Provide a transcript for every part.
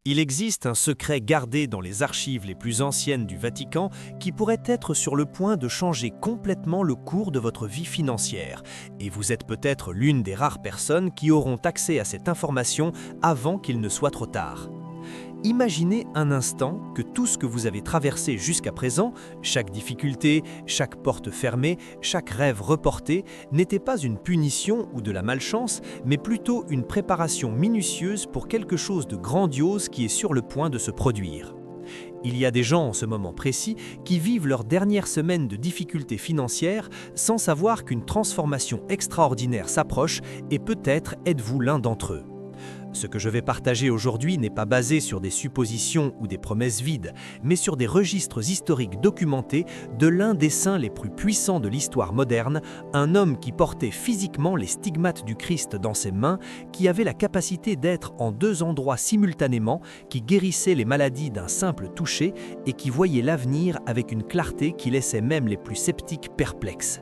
Il existe un secret gardé dans les archives les plus anciennes du Vatican qui pourrait être sur le point de changer complètement le cours de votre vie financière. Et vous êtes peut-être l'une des rares personnes qui auront accès à cette information avant qu'il ne soit trop tard. Imaginez un instant que tout ce que vous avez traversé jusqu'à présent, chaque difficulté, chaque porte fermée, chaque rêve reporté, n'était pas une punition ou de la malchance, mais plutôt une préparation minutieuse pour quelque chose de grandiose qui est sur le point de se produire. Il y a des gens en ce moment précis qui vivent leur dernière semaine de difficultés financières sans savoir qu'une transformation extraordinaire s'approche et peut-être êtes-vous l'un d'entre eux. Ce que je vais partager aujourd'hui n'est pas basé sur des suppositions ou des promesses vides, mais sur des registres historiques documentés de l'un des saints les plus puissants de l'histoire moderne, un homme qui portait physiquement les stigmates du Christ dans ses mains, qui avait la capacité d'être en deux endroits simultanément, qui guérissait les maladies d'un simple toucher et qui voyait l'avenir avec une clarté qui laissait même les plus sceptiques perplexes.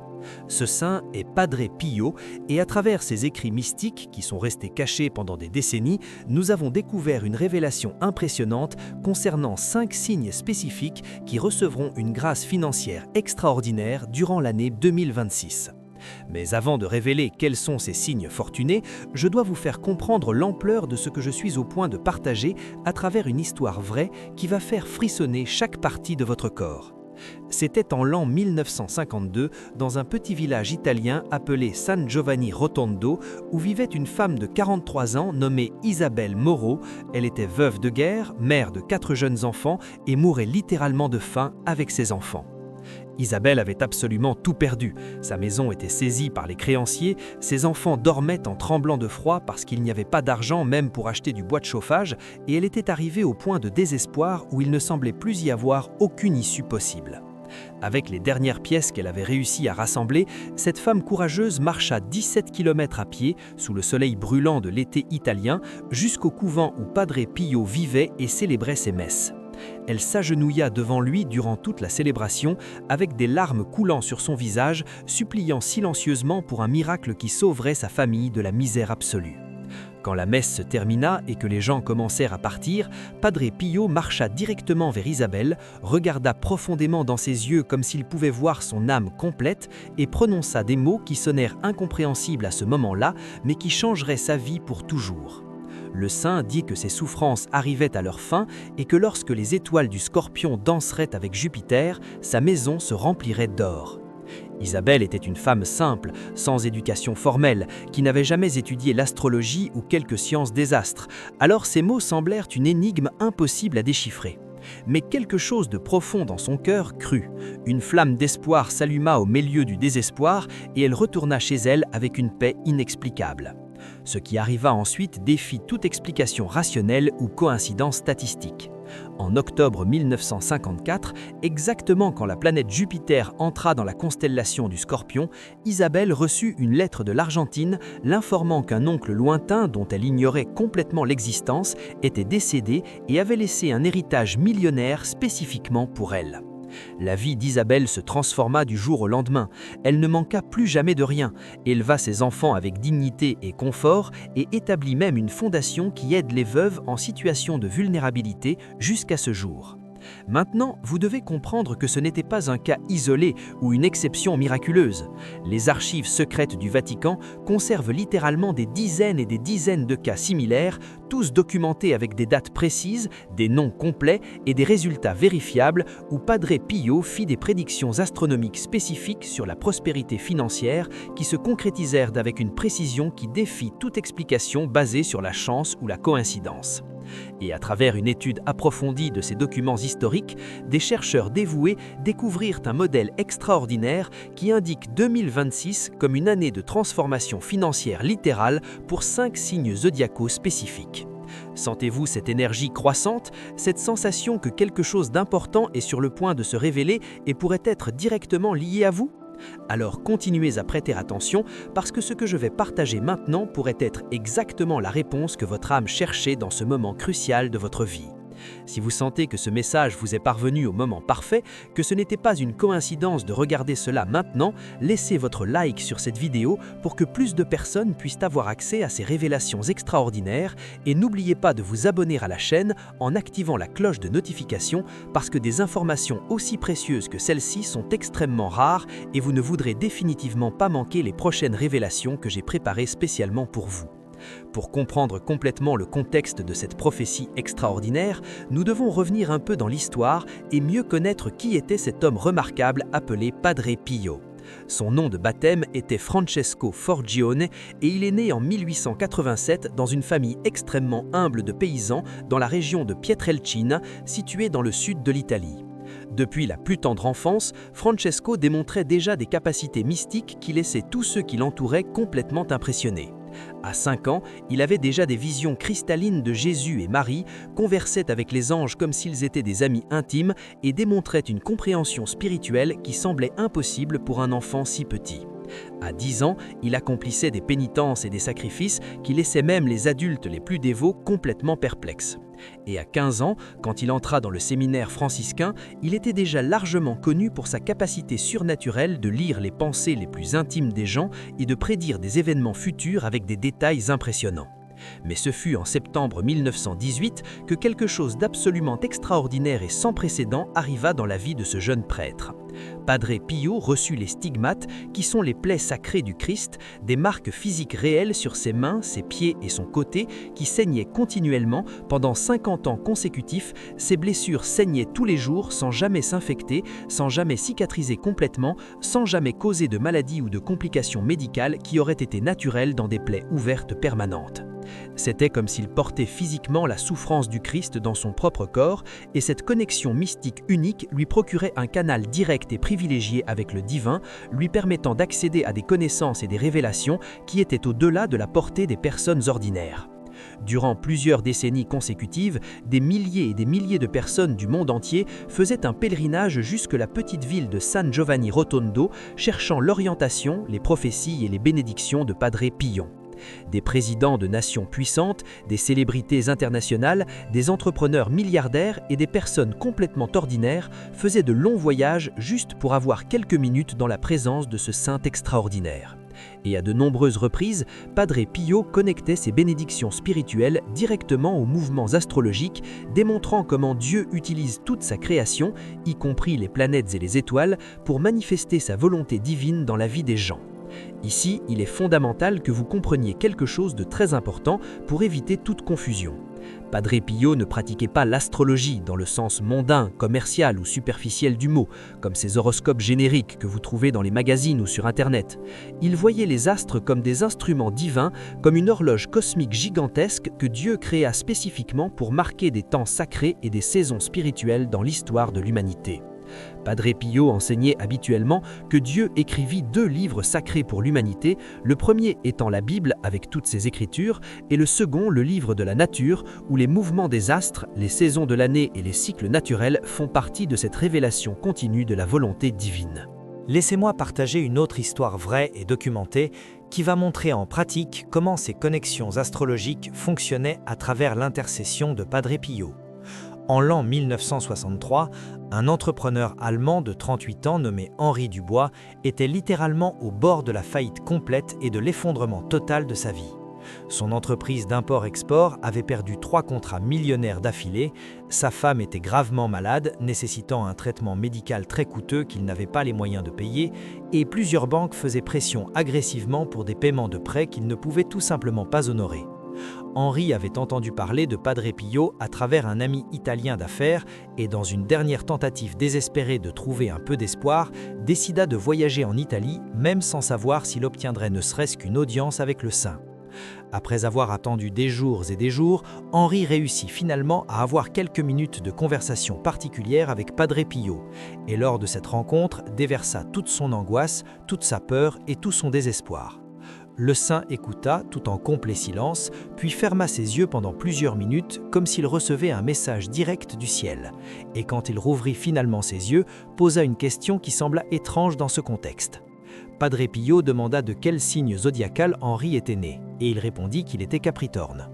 Ce saint est Padre Pio et à travers ses écrits mystiques qui sont restés cachés pendant des décennies, nous avons découvert une révélation impressionnante concernant 5 signes spécifiques qui recevront une grâce financière extraordinaire durant l'année 2026. Mais avant de révéler quels sont ces signes fortunés, je dois vous faire comprendre l'ampleur de ce que je suis au point de partager à travers une histoire vraie qui va faire frissonner chaque partie de votre corps. C'était en l'an 1952, dans un petit village italien appelé San Giovanni Rotondo, où vivait une femme de 43 ans nommée Isabelle Moreau. Elle était veuve de guerre, mère de 4 jeunes enfants et mourait littéralement de faim avec ses enfants. Isabelle avait absolument tout perdu. Sa maison était saisie par les créanciers, ses enfants dormaient en tremblant de froid parce qu'il n'y avait pas d'argent même pour acheter du bois de chauffage, et elle était arrivée au point de désespoir où il ne semblait plus y avoir aucune issue possible. Avec les dernières pièces qu'elle avait réussi à rassembler, cette femme courageuse marcha 17 km à pied, sous le soleil brûlant de l'été italien, jusqu'au couvent où Padre Pio vivait et célébrait ses messes. Elle s'agenouilla devant lui durant toute la célébration, avec des larmes coulant sur son visage, suppliant silencieusement pour un miracle qui sauverait sa famille de la misère absolue. Quand la messe se termina et que les gens commencèrent à partir, Padre Pio marcha directement vers Isabelle, regarda profondément dans ses yeux comme s'il pouvait voir son âme complète et prononça des mots qui sonnèrent incompréhensibles à ce moment-là, mais qui changeraient sa vie pour toujours. Le saint dit que ses souffrances arrivaient à leur fin et que lorsque les étoiles du Scorpion danseraient avec Jupiter, sa maison se remplirait d'or. Isabelle était une femme simple, sans éducation formelle, qui n'avait jamais étudié l'astrologie ou quelques sciences des astres, alors ces mots semblèrent une énigme impossible à déchiffrer. Mais quelque chose de profond dans son cœur crut. Une flamme d'espoir s'alluma au milieu du désespoir et elle retourna chez elle avec une paix inexplicable. Ce qui arriva ensuite défie toute explication rationnelle ou coïncidence statistique. En octobre 1954, exactement quand la planète Jupiter entra dans la constellation du Scorpion, Isabelle reçut une lettre de l'Argentine l'informant qu'un oncle lointain dont elle ignorait complètement l'existence était décédé et avait laissé un héritage millionnaire spécifiquement pour elle. La vie d'Isabelle se transforma du jour au lendemain. Elle ne manqua plus jamais de rien, éleva ses enfants avec dignité et confort et établit même une fondation qui aide les veuves en situation de vulnérabilité jusqu'à ce jour. Maintenant, vous devez comprendre que ce n'était pas un cas isolé ou une exception miraculeuse. Les archives secrètes du Vatican conservent littéralement des dizaines et des dizaines de cas similaires, tous documentés avec des dates précises, des noms complets et des résultats vérifiables où Padre Pio fit des prédictions astronomiques spécifiques sur la prospérité financière qui se concrétisèrent avec une précision qui défie toute explication basée sur la chance ou la coïncidence. Et à travers une étude approfondie de ces documents historiques, des chercheurs dévoués découvrirent un modèle extraordinaire qui indique 2026 comme une année de transformation financière littérale pour 5 signes zodiacaux spécifiques. Sentez-vous cette énergie croissante, cette sensation que quelque chose d'important est sur le point de se révéler et pourrait être directement lié à vous ? Alors continuez à prêter attention parce que ce que je vais partager maintenant pourrait être exactement la réponse que votre âme cherchait dans ce moment crucial de votre vie. Si vous sentez que ce message vous est parvenu au moment parfait, que ce n'était pas une coïncidence de regarder cela maintenant, laissez votre like sur cette vidéo pour que plus de personnes puissent avoir accès à ces révélations extraordinaires et n'oubliez pas de vous abonner à la chaîne en activant la cloche de notification parce que des informations aussi précieuses que celles-ci sont extrêmement rares et vous ne voudrez définitivement pas manquer les prochaines révélations que j'ai préparées spécialement pour vous. Pour comprendre complètement le contexte de cette prophétie extraordinaire, nous devons revenir un peu dans l'histoire et mieux connaître qui était cet homme remarquable appelé Padre Pio. Son nom de baptême était Francesco Forgione et il est né en 1887 dans une famille extrêmement humble de paysans dans la région de Pietrelcina, située dans le sud de l'Italie. Depuis la plus tendre enfance, Francesco démontrait déjà des capacités mystiques qui laissaient tous ceux qui l'entouraient complètement impressionnés. À 5 ans, il avait déjà des visions cristallines de Jésus et Marie, conversait avec les anges comme s'ils étaient des amis intimes et démontrait une compréhension spirituelle qui semblait impossible pour un enfant si petit. À 10 ans, il accomplissait des pénitences et des sacrifices qui laissaient même les adultes les plus dévots complètement perplexes. Et à 15 ans, quand il entra dans le séminaire franciscain, il était déjà largement connu pour sa capacité surnaturelle de lire les pensées les plus intimes des gens et de prédire des événements futurs avec des détails impressionnants. Mais ce fut en septembre 1918 que quelque chose d'absolument extraordinaire et sans précédent arriva dans la vie de ce jeune prêtre. Padre Pio reçut les stigmates, qui sont les plaies sacrées du Christ, des marques physiques réelles sur ses mains, ses pieds et son côté, qui saignaient continuellement pendant 50 ans consécutifs. Ces blessures saignaient tous les jours sans jamais s'infecter, sans jamais cicatriser complètement, sans jamais causer de maladies ou de complications médicales qui auraient été naturelles dans des plaies ouvertes permanentes. C'était comme s'il portait physiquement la souffrance du Christ dans son propre corps et cette connexion mystique unique lui procurait un canal direct et privilégié avec le divin, lui permettant d'accéder à des connaissances et des révélations qui étaient au-delà de la portée des personnes ordinaires. Durant plusieurs décennies consécutives, des milliers et des milliers de personnes du monde entier faisaient un pèlerinage jusque la petite ville de San Giovanni Rotondo, cherchant l'orientation, les prophéties et les bénédictions de Padre Pio. Des présidents de nations puissantes, des célébrités internationales, des entrepreneurs milliardaires et des personnes complètement ordinaires faisaient de longs voyages juste pour avoir quelques minutes dans la présence de ce saint extraordinaire. Et à de nombreuses reprises, Padre Pio connectait ses bénédictions spirituelles directement aux mouvements astrologiques, démontrant comment Dieu utilise toute sa création, y compris les planètes et les étoiles, pour manifester sa volonté divine dans la vie des gens. Ici, il est fondamental que vous compreniez quelque chose de très important pour éviter toute confusion. Padre Pio ne pratiquait pas l'astrologie dans le sens mondain, commercial ou superficiel du mot, comme ces horoscopes génériques que vous trouvez dans les magazines ou sur Internet. Il voyait les astres comme des instruments divins, comme une horloge cosmique gigantesque que Dieu créa spécifiquement pour marquer des temps sacrés et des saisons spirituelles dans l'histoire de l'humanité. Padre Pio enseignait habituellement que Dieu écrivit 2 livres sacrés pour l'humanité, le premier étant la Bible avec toutes ses écritures, et le second le livre de la nature, où les mouvements des astres, les saisons de l'année et les cycles naturels font partie de cette révélation continue de la volonté divine. Laissez-moi partager une autre histoire vraie et documentée qui va montrer en pratique comment ces connexions astrologiques fonctionnaient à travers l'intercession de Padre Pio. En l'an 1963, un entrepreneur allemand de 38 ans nommé Henri Dubois était littéralement au bord de la faillite complète et de l'effondrement total de sa vie. Son entreprise d'import-export avait perdu 3 contrats millionnaires d'affilée, sa femme était gravement malade, nécessitant un traitement médical très coûteux qu'il n'avait pas les moyens de payer, et plusieurs banques faisaient pression agressivement pour des paiements de prêts qu'il ne pouvait tout simplement pas honorer. Henri avait entendu parler de Padre Pio à travers un ami italien d'affaires et dans une dernière tentative désespérée de trouver un peu d'espoir, décida de voyager en Italie, même sans savoir s'il obtiendrait ne serait-ce qu'une audience avec le saint. Après avoir attendu des jours et des jours, Henri réussit finalement à avoir quelques minutes de conversation particulière avec Padre Pio, et lors de cette rencontre, déversa toute son angoisse, toute sa peur et tout son désespoir. Le saint écouta tout en complet silence, puis ferma ses yeux pendant plusieurs minutes comme s'il recevait un message direct du ciel. Et quand il rouvrit finalement ses yeux, posa une question qui sembla étrange dans ce contexte. Padre Pio demanda de quel signe zodiacal Henri était né, et il répondit qu'il était Capricorne.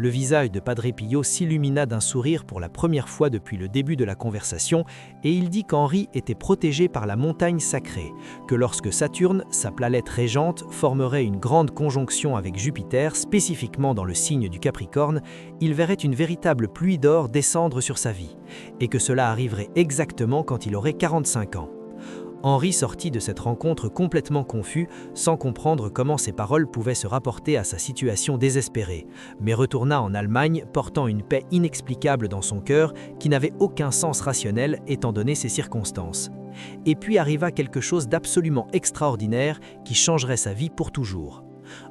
Le visage de Padre Pio s'illumina d'un sourire pour la première fois depuis le début de la conversation et il dit qu'Henri était protégé par la montagne sacrée, que lorsque Saturne, sa planète régente, formerait une grande conjonction avec Jupiter, spécifiquement dans le signe du Capricorne, il verrait une véritable pluie d'or descendre sur sa vie, et que cela arriverait exactement quand il aurait 45 ans. Henri sortit de cette rencontre complètement confus, sans comprendre comment ces paroles pouvaient se rapporter à sa situation désespérée, mais retourna en Allemagne portant une paix inexplicable dans son cœur qui n'avait aucun sens rationnel étant donné ces circonstances. Et puis arriva quelque chose d'absolument extraordinaire qui changerait sa vie pour toujours.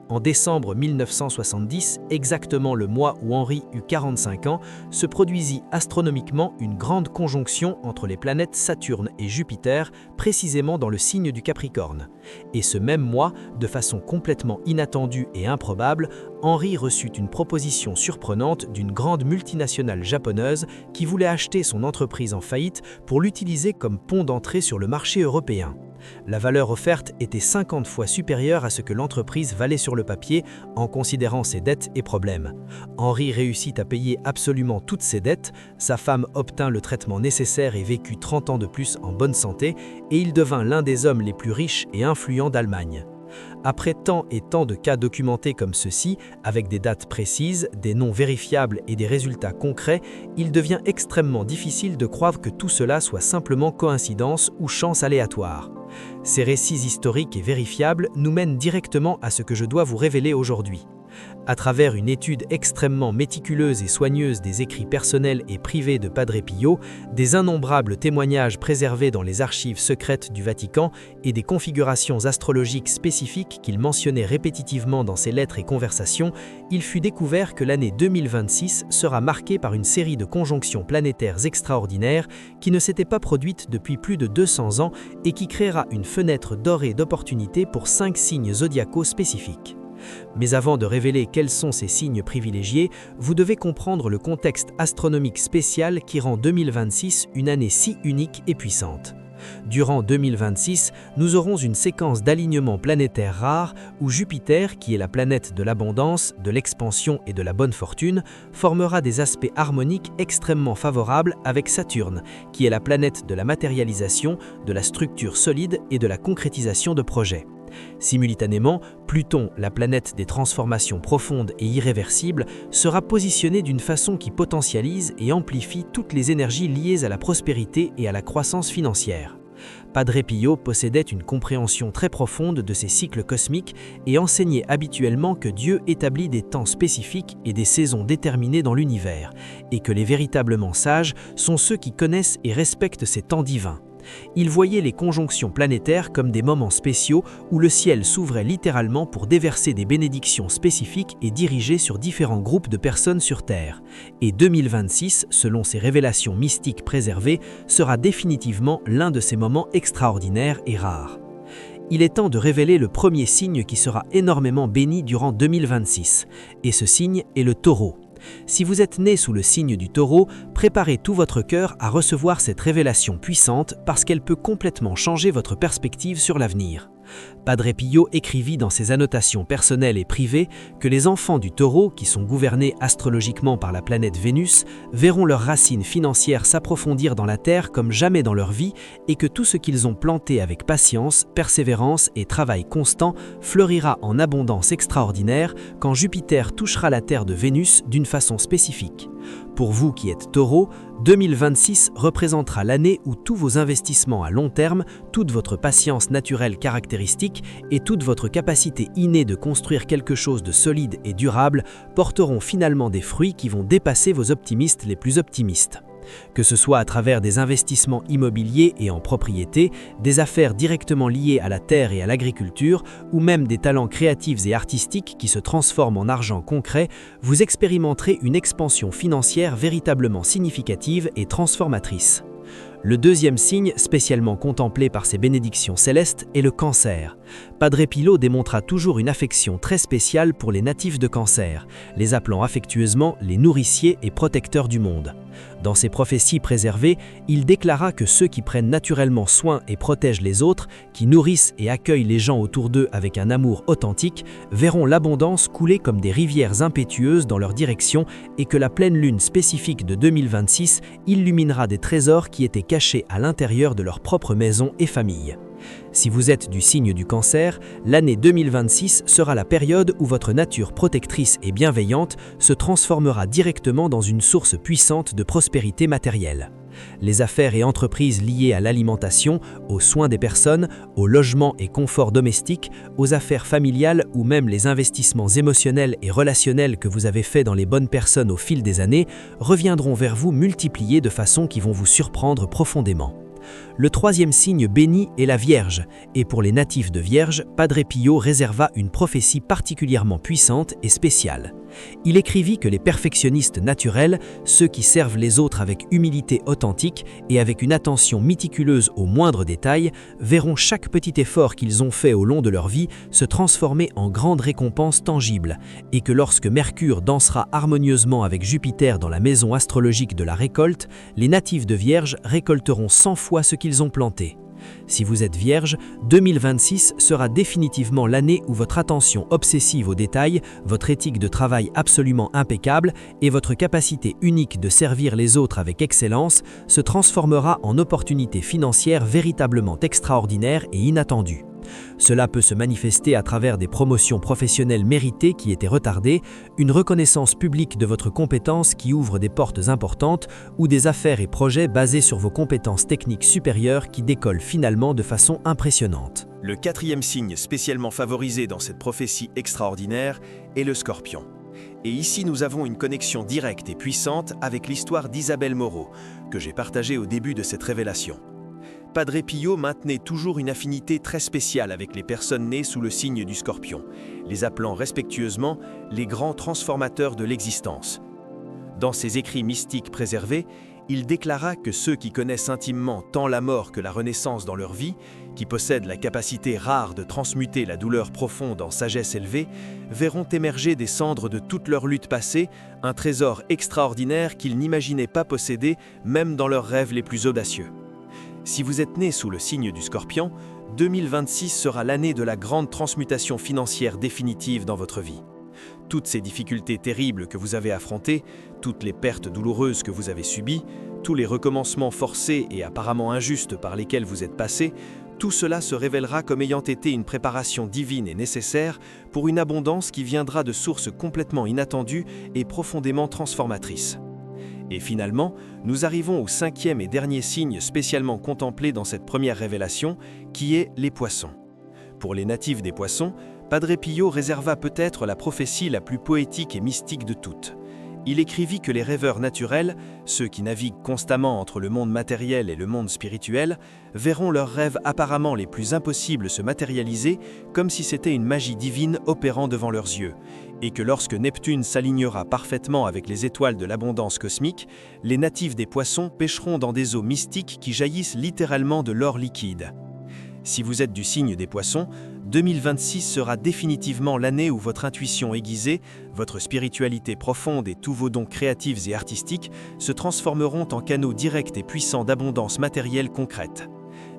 En décembre 1970, exactement le mois où Henri eut 45 ans, se produisit astronomiquement une grande conjonction entre les planètes Saturne et Jupiter, précisément dans le signe du Capricorne. Et ce même mois, de façon complètement inattendue et improbable, Henri reçut une proposition surprenante d'une grande multinationale japonaise qui voulait acheter son entreprise en faillite pour l'utiliser comme pont d'entrée sur le marché européen. La valeur offerte était 50 fois supérieure à ce que l'entreprise valait sur le papier en considérant ses dettes et problèmes. Henri réussit à payer absolument toutes ses dettes, sa femme obtint le traitement nécessaire et vécut 30 ans de plus en bonne santé et il devint l'un des hommes les plus riches et influents d'Allemagne. Après tant et tant de cas documentés comme ceux-ci, avec des dates précises, des noms vérifiables et des résultats concrets, il devient extrêmement difficile de croire que tout cela soit simplement coïncidence ou chance aléatoire. Ces récits historiques et vérifiables nous mènent directement à ce que je dois vous révéler aujourd'hui. À travers une étude extrêmement méticuleuse et soigneuse des écrits personnels et privés de Padre Pio, des innombrables témoignages préservés dans les archives secrètes du Vatican et des configurations astrologiques spécifiques qu'il mentionnait répétitivement dans ses lettres et conversations, il fut découvert que l'année 2026 sera marquée par une série de conjonctions planétaires extraordinaires qui ne s'étaient pas produites depuis plus de 200 ans et qui créera une fenêtre dorée d'opportunités pour 5 signes zodiacaux spécifiques. Mais avant de révéler quels sont ces signes privilégiés, vous devez comprendre le contexte astronomique spécial qui rend 2026 une année si unique et puissante. Durant 2026, nous aurons une séquence d'alignements planétaires rares où Jupiter, qui est la planète de l'abondance, de l'expansion et de la bonne fortune, formera des aspects harmoniques extrêmement favorables avec Saturne, qui est la planète de la matérialisation, de la structure solide et de la concrétisation de projets. Simultanément, Pluton, la planète des transformations profondes et irréversibles, sera positionné d'une façon qui potentialise et amplifie toutes les énergies liées à la prospérité et à la croissance financière. Padre Pio possédait une compréhension très profonde de ces cycles cosmiques et enseignait habituellement que Dieu établit des temps spécifiques et des saisons déterminées dans l'univers, et que les véritablement sages sont ceux qui connaissent et respectent ces temps divins. Il voyait les conjonctions planétaires comme des moments spéciaux où le ciel s'ouvrait littéralement pour déverser des bénédictions spécifiques et dirigées sur différents groupes de personnes sur Terre. Et 2026, selon ces révélations mystiques préservées, sera définitivement l'un de ces moments extraordinaires et rares. Il est temps de révéler le premier signe qui sera énormément béni durant 2026, et ce signe est le Taureau. Si vous êtes né sous le signe du Taureau, préparez tout votre cœur à recevoir cette révélation puissante parce qu'elle peut complètement changer votre perspective sur l'avenir. Padre Pio écrivit dans ses annotations personnelles et privées que les enfants du Taureau, qui sont gouvernés astrologiquement par la planète Vénus, verront leurs racines financières s'approfondir dans la terre comme jamais dans leur vie et que tout ce qu'ils ont planté avec patience, persévérance et travail constant fleurira en abondance extraordinaire quand Jupiter touchera la terre de Vénus d'une façon spécifique. Pour vous qui êtes Taureau, 2026 représentera l'année où tous vos investissements à long terme, toute votre patience naturelle caractéristique et toute votre capacité innée de construire quelque chose de solide et durable porteront finalement des fruits qui vont dépasser vos optimistes les plus optimistes. Que ce soit à travers des investissements immobiliers et en propriété, des affaires directement liées à la terre et à l'agriculture, ou même des talents créatifs et artistiques qui se transforment en argent concret, vous expérimenterez une expansion financière véritablement significative et transformatrice. Le deuxième signe, spécialement contemplé par ces bénédictions célestes, est le Cancer. Padre Pio démontra toujours une affection très spéciale pour les natifs de Cancer, les appelant affectueusement les nourriciers et protecteurs du monde. Dans ses prophéties préservées, il déclara que ceux qui prennent naturellement soin et protègent les autres, qui nourrissent et accueillent les gens autour d'eux avec un amour authentique, verront l'abondance couler comme des rivières impétueuses dans leur direction et que la pleine lune spécifique de 2026 illuminera des trésors qui étaient cachés à l'intérieur de leur propre maison et famille. Si vous êtes du signe du Cancer, l'année 2026 sera la période où votre nature protectrice et bienveillante se transformera directement dans une source puissante de prospérité matérielle. Les affaires et entreprises liées à l'alimentation, aux soins des personnes, au logement et confort domestique, aux affaires familiales ou même les investissements émotionnels et relationnels que vous avez faits dans les bonnes personnes au fil des années reviendront vers vous multipliés de façon qui vont vous surprendre profondément. Le troisième signe béni est la Vierge, et pour les natifs de Vierge, Padre Pio réserva une prophétie particulièrement puissante et spéciale. Il écrivit que les perfectionnistes naturels, ceux qui servent les autres avec humilité authentique et avec une attention méticuleuse aux moindres détails, verront chaque petit effort qu'ils ont fait au long de leur vie se transformer en grande récompense tangible, et que lorsque Mercure dansera harmonieusement avec Jupiter dans la maison astrologique de la récolte, les natifs de Vierge récolteront 100 fois ce qu'ils ont planté. Si vous êtes Vierge, 2026 sera définitivement l'année où votre attention obsessive aux détails, votre éthique de travail absolument impeccable et votre capacité unique de servir les autres avec excellence se transformera en opportunités financières véritablement extraordinaires et inattendues. Cela peut se manifester à travers des promotions professionnelles méritées qui étaient retardées, une reconnaissance publique de votre compétence qui ouvre des portes importantes ou des affaires et projets basés sur vos compétences techniques supérieures qui décollent finalement de façon impressionnante. Le quatrième signe spécialement favorisé dans cette prophétie extraordinaire est le Scorpion. Et ici, nous avons une connexion directe et puissante avec l'histoire d'Isabelle Moreau, que j'ai partagée au début de cette révélation. Padre Pio maintenait toujours une affinité très spéciale avec les personnes nées sous le signe du Scorpion, les appelant respectueusement les grands transformateurs de l'existence. Dans ses écrits mystiques préservés, il déclara que ceux qui connaissent intimement tant la mort que la renaissance dans leur vie, qui possèdent la capacité rare de transmuter la douleur profonde en sagesse élevée, verront émerger des cendres de toute leur lutte passée un trésor extraordinaire qu'ils n'imaginaient pas posséder même dans leurs rêves les plus audacieux. Si vous êtes né sous le signe du Scorpion, 2026 sera l'année de la grande transmutation financière définitive dans votre vie. Toutes ces difficultés terribles que vous avez affrontées, toutes les pertes douloureuses que vous avez subies, tous les recommencements forcés et apparemment injustes par lesquels vous êtes passé, tout cela se révélera comme ayant été une préparation divine et nécessaire pour une abondance qui viendra de sources complètement inattendues et profondément transformatrices. Et finalement, nous arrivons au cinquième et dernier signe spécialement contemplé dans cette première révélation, qui est les poissons. Pour les natifs des poissons, Padre Pio réserva peut-être la prophétie la plus poétique et mystique de toutes. Il écrivit que les rêveurs naturels, ceux qui naviguent constamment entre le monde matériel et le monde spirituel, verront leurs rêves apparemment les plus impossibles se matérialiser comme si c'était une magie divine opérant devant leurs yeux, et que lorsque Neptune s'alignera parfaitement avec les étoiles de l'abondance cosmique, les natifs des poissons pêcheront dans des eaux mystiques qui jaillissent littéralement de l'or liquide. Si vous êtes du signe des poissons, 2026 sera définitivement l'année où votre intuition aiguisée, votre spiritualité profonde et tous vos dons créatifs et artistiques se transformeront en canaux directs et puissants d'abondance matérielle concrète.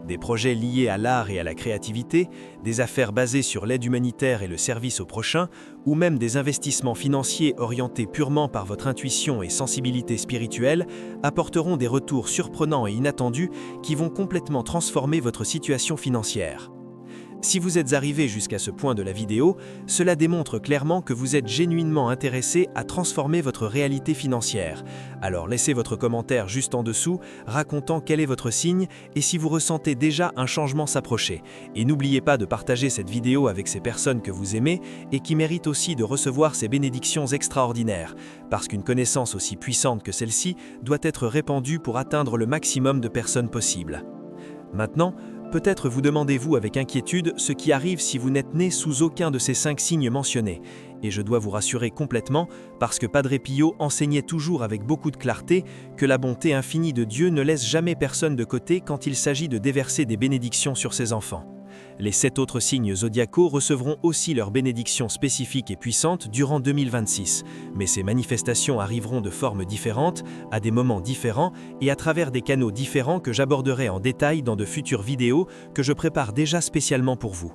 Des projets liés à l'art et à la créativité, des affaires basées sur l'aide humanitaire et le service au prochain, ou même des investissements financiers orientés purement par votre intuition et sensibilité spirituelle, apporteront des retours surprenants et inattendus qui vont complètement transformer votre situation financière. Si vous êtes arrivé jusqu'à ce point de la vidéo, cela démontre clairement que vous êtes genuinement intéressé à transformer votre réalité financière. Alors laissez votre commentaire juste en dessous, racontant quel est votre signe et si vous ressentez déjà un changement s'approcher. Et n'oubliez pas de partager cette vidéo avec ces personnes que vous aimez et qui méritent aussi de recevoir ces bénédictions extraordinaires, parce qu'une connaissance aussi puissante que celle-ci doit être répandue pour atteindre le maximum de personnes possible. Maintenant, peut-être vous demandez-vous avec inquiétude ce qui arrive si vous n'êtes né sous aucun de ces 5 signes mentionnés. Et je dois vous rassurer complètement, parce que Padre Pio enseignait toujours avec beaucoup de clarté que la bonté infinie de Dieu ne laisse jamais personne de côté quand il s'agit de déverser des bénédictions sur ses enfants. Les 7 autres signes zodiacaux recevront aussi leurs bénédictions spécifiques et puissantes durant 2026, mais ces manifestations arriveront de formes différentes, à des moments différents et à travers des canaux différents que j'aborderai en détail dans de futures vidéos que je prépare déjà spécialement pour vous.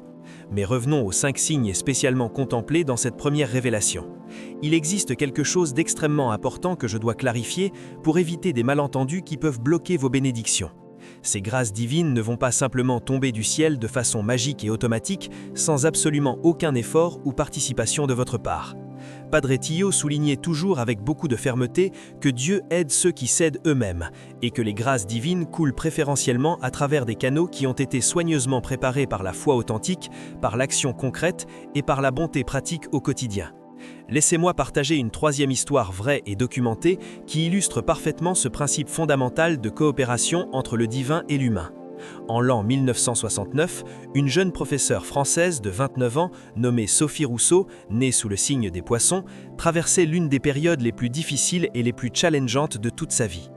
Mais revenons aux 5 signes spécialement contemplés dans cette première révélation. Il existe quelque chose d'extrêmement important que je dois clarifier pour éviter des malentendus qui peuvent bloquer vos bénédictions. Ces grâces divines ne vont pas simplement tomber du ciel de façon magique et automatique, sans absolument aucun effort ou participation de votre part. Padre Pio soulignait toujours avec beaucoup de fermeté que Dieu aide ceux qui s'aident eux-mêmes et que les grâces divines coulent préférentiellement à travers des canaux qui ont été soigneusement préparés par la foi authentique, par l'action concrète et par la bonté pratique au quotidien. Laissez-moi partager une troisième histoire vraie et documentée qui illustre parfaitement ce principe fondamental de coopération entre le divin et l'humain. En l'an 1969, une jeune professeure française de 29 ans, nommée Sophie Rousseau, née sous le signe des Poissons, traversait l'une des périodes les plus difficiles et les plus challengeantes de toute sa vie.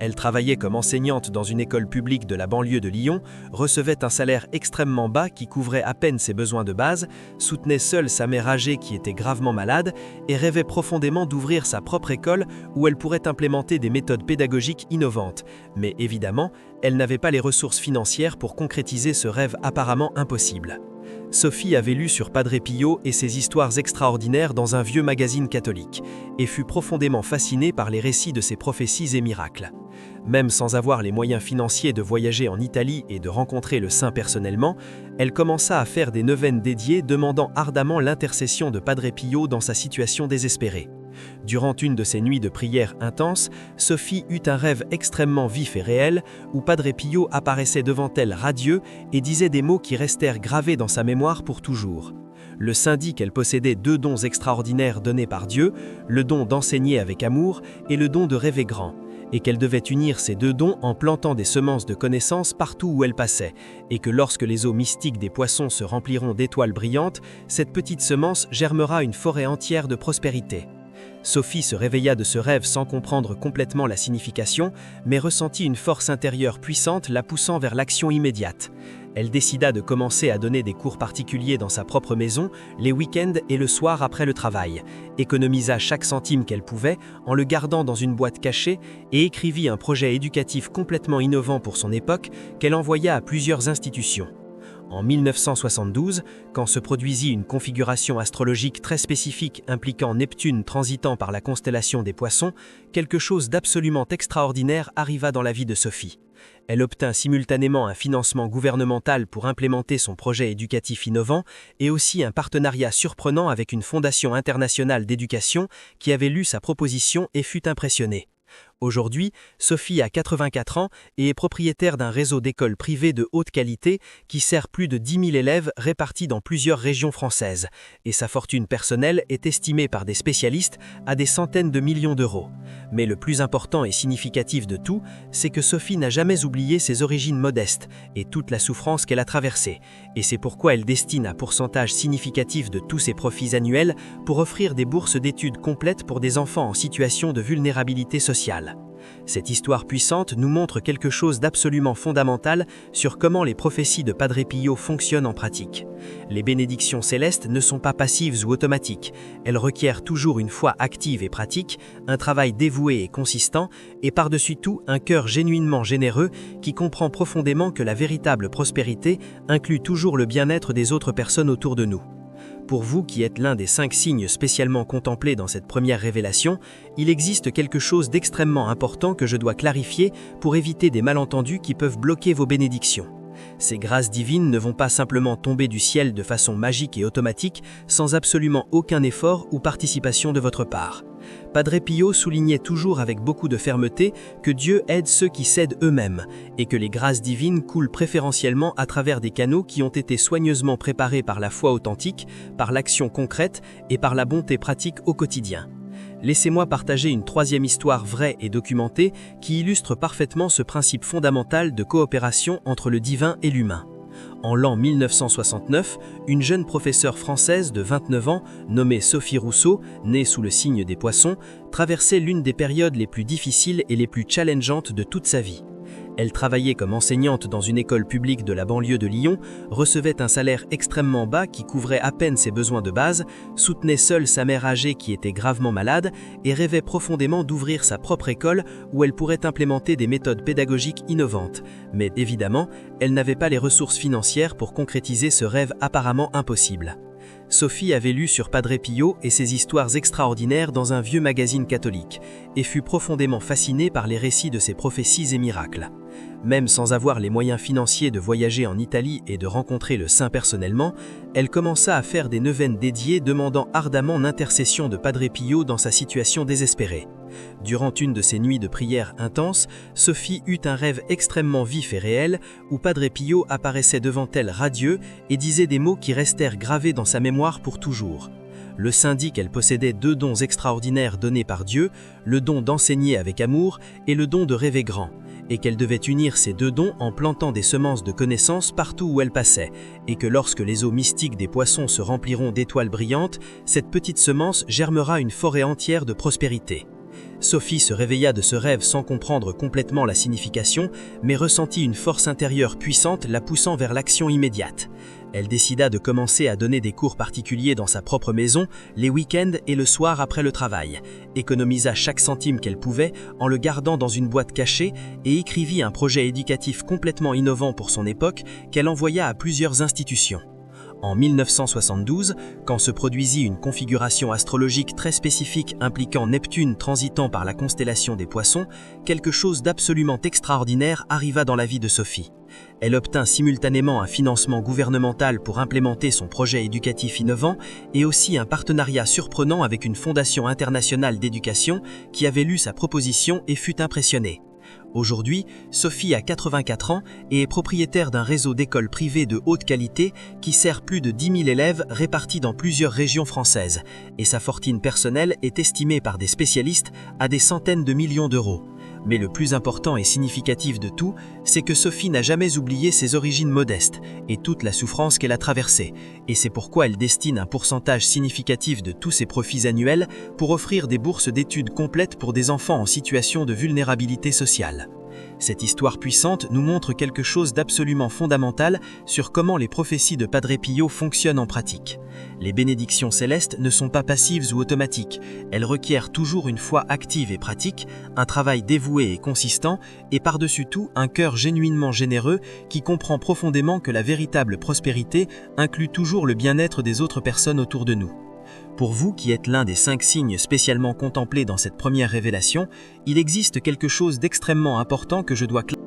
Elle travaillait comme enseignante dans une école publique de la banlieue de Lyon, recevait un salaire extrêmement bas qui couvrait à peine ses besoins de base, soutenait seule sa mère âgée qui était gravement malade et rêvait profondément d'ouvrir sa propre école où elle pourrait implémenter des méthodes pédagogiques innovantes. Mais évidemment, elle n'avait pas les ressources financières pour concrétiser ce rêve apparemment impossible. Sophie avait lu sur Padre Pio et ses histoires extraordinaires dans un vieux magazine catholique et fut profondément fascinée par les récits de ses prophéties et miracles. Même sans avoir les moyens financiers de voyager en Italie et de rencontrer le saint personnellement, elle commença à faire des neuvaines dédiées demandant ardemment l'intercession de Padre Pio dans sa situation désespérée. Durant une de ces nuits de prière intense, Sophie eut un rêve extrêmement vif et réel où Padre Pio apparaissait devant elle radieux et disait des mots qui restèrent gravés dans sa mémoire pour toujours. Le saint dit qu'elle possédait 2 dons extraordinaires donnés par Dieu, le don d'enseigner avec amour et le don de rêver grand, et qu'elle devait unir ces 2 dons en plantant des semences de connaissances partout où elle passait, et que lorsque les eaux mystiques des poissons se rempliront d'étoiles brillantes, cette petite semence germera une forêt entière de prospérité. Sophie se réveilla de ce rêve sans comprendre complètement la signification, mais ressentit une force intérieure puissante la poussant vers l'action immédiate. Elle décida de commencer à donner des cours particuliers dans sa propre maison, les week-ends et le soir après le travail, économisa chaque centime qu'elle pouvait en le gardant dans une boîte cachée et écrivit un projet éducatif complètement innovant pour son époque qu'elle envoya à plusieurs institutions. En 1972, quand se produisit une configuration astrologique très spécifique impliquant Neptune transitant par la constellation des Poissons, quelque chose d'absolument extraordinaire arriva dans la vie de Sophie. Elle obtint simultanément un financement gouvernemental pour implémenter son projet éducatif innovant et aussi un partenariat surprenant avec une fondation internationale d'éducation qui avait lu sa proposition et fut impressionnée. Aujourd'hui, Sophie a 84 ans et est propriétaire d'un réseau d'écoles privées de haute qualité qui sert plus de 10 000 élèves répartis dans plusieurs régions françaises, et sa fortune personnelle est estimée par des spécialistes à des centaines de millions d'euros. Mais le plus important et significatif de tout, c'est que Sophie n'a jamais oublié ses origines modestes et toute la souffrance qu'elle a traversée, et c'est pourquoi elle destine un pourcentage significatif de tous ses profits annuels pour offrir des bourses d'études complètes pour des enfants en situation de vulnérabilité sociale. Cette histoire puissante nous montre quelque chose d'absolument fondamental sur comment les prophéties de Padre Pio fonctionnent en pratique. Les bénédictions célestes ne sont pas passives ou automatiques, elles requièrent toujours une foi active et pratique, un travail dévoué et consistant, et par-dessus tout un cœur genuinement généreux qui comprend profondément que la véritable prospérité inclut toujours le bien-être des autres personnes autour de nous. Pour vous qui êtes l'un des 5 signes spécialement contemplés dans cette première révélation, il existe quelque chose d'extrêmement important que je dois clarifier pour éviter des malentendus qui peuvent bloquer vos bénédictions. Ces grâces divines ne vont pas simplement tomber du ciel de façon magique et automatique, sans absolument aucun effort ou participation de votre part. Padre Pio soulignait toujours avec beaucoup de fermeté que Dieu aide ceux qui s'aident eux-mêmes et que les grâces divines coulent préférentiellement à travers des canaux qui ont été soigneusement préparés par la foi authentique, par l'action concrète et par la bonté pratique au quotidien. Laissez-moi partager une troisième histoire vraie et documentée qui illustre parfaitement ce principe fondamental de coopération entre le divin et l'humain. En l'an 1969, une jeune professeure française de 29 ans, nommée Sophie Rousseau, née sous le signe des Poissons, traversait l'une des périodes les plus difficiles et les plus challengeantes de toute sa vie. Elle travaillait comme enseignante dans une école publique de la banlieue de Lyon, recevait un salaire extrêmement bas qui couvrait à peine ses besoins de base, soutenait seule sa mère âgée qui était gravement malade et rêvait profondément d'ouvrir sa propre école où elle pourrait implémenter des méthodes pédagogiques innovantes. Mais évidemment, elle n'avait pas les ressources financières pour concrétiser ce rêve apparemment impossible. Sophie avait lu sur Padre Pio et ses histoires extraordinaires dans un vieux magazine catholique et fut profondément fascinée par les récits de ses prophéties et miracles. Même sans avoir les moyens financiers de voyager en Italie et de rencontrer le saint personnellement, elle commença à faire des neuvaines dédiées demandant ardemment l'intercession de Padre Pio dans sa situation désespérée. Durant une de ces nuits de prière intense, Sophie eut un rêve extrêmement vif et réel où Padre Pio apparaissait devant elle radieux et disait des mots qui restèrent gravés dans sa mémoire pour toujours. Le saint dit qu'elle possédait 2 dons extraordinaires donnés par Dieu, le don d'enseigner avec amour et le don de rêver grand, et qu'elle devait unir ces 2 dons en plantant des semences de connaissances partout où elle passait, et que lorsque les eaux mystiques des poissons se rempliront d'étoiles brillantes, cette petite semence germera une forêt entière de prospérité. Sophie se réveilla de ce rêve sans comprendre complètement la signification, mais ressentit une force intérieure puissante la poussant vers l'action immédiate. Elle décida de commencer à donner des cours particuliers dans sa propre maison, les week-ends et le soir après le travail, économisa chaque centime qu'elle pouvait en le gardant dans une boîte cachée et écrivit un projet éducatif complètement innovant pour son époque qu'elle envoya à plusieurs institutions. En 1972, quand se produisit une configuration astrologique très spécifique impliquant Neptune transitant par la constellation des Poissons, quelque chose d'absolument extraordinaire arriva dans la vie de Sophie. Elle obtint simultanément un financement gouvernemental pour implémenter son projet éducatif innovant et aussi un partenariat surprenant avec une fondation internationale d'éducation qui avait lu sa proposition et fut impressionnée. Aujourd'hui, Sophie a 84 ans et est propriétaire d'un réseau d'écoles privées de haute qualité qui sert plus de 10 000 élèves répartis dans plusieurs régions françaises, et sa fortune personnelle est estimée par des spécialistes à des centaines de millions d'euros. Mais le plus important et significatif de tout, c'est que Sophie n'a jamais oublié ses origines modestes et toute la souffrance qu'elle a traversée, et c'est pourquoi elle destine un pourcentage significatif de tous ses profits annuels pour offrir des bourses d'études complètes pour des enfants en situation de vulnérabilité sociale. Cette histoire puissante nous montre quelque chose d'absolument fondamental sur comment les prophéties de Padre Pio fonctionnent en pratique. Les bénédictions célestes ne sont pas passives ou automatiques, elles requièrent toujours une foi active et pratique, un travail dévoué et consistant, et par-dessus tout un cœur genuinement généreux qui comprend profondément que la véritable prospérité inclut toujours le bien-être des autres personnes autour de nous. Pour vous qui êtes l'un des 5 signes spécialement contemplés dans cette première révélation, il existe quelque chose d'extrêmement important que je dois clarifier.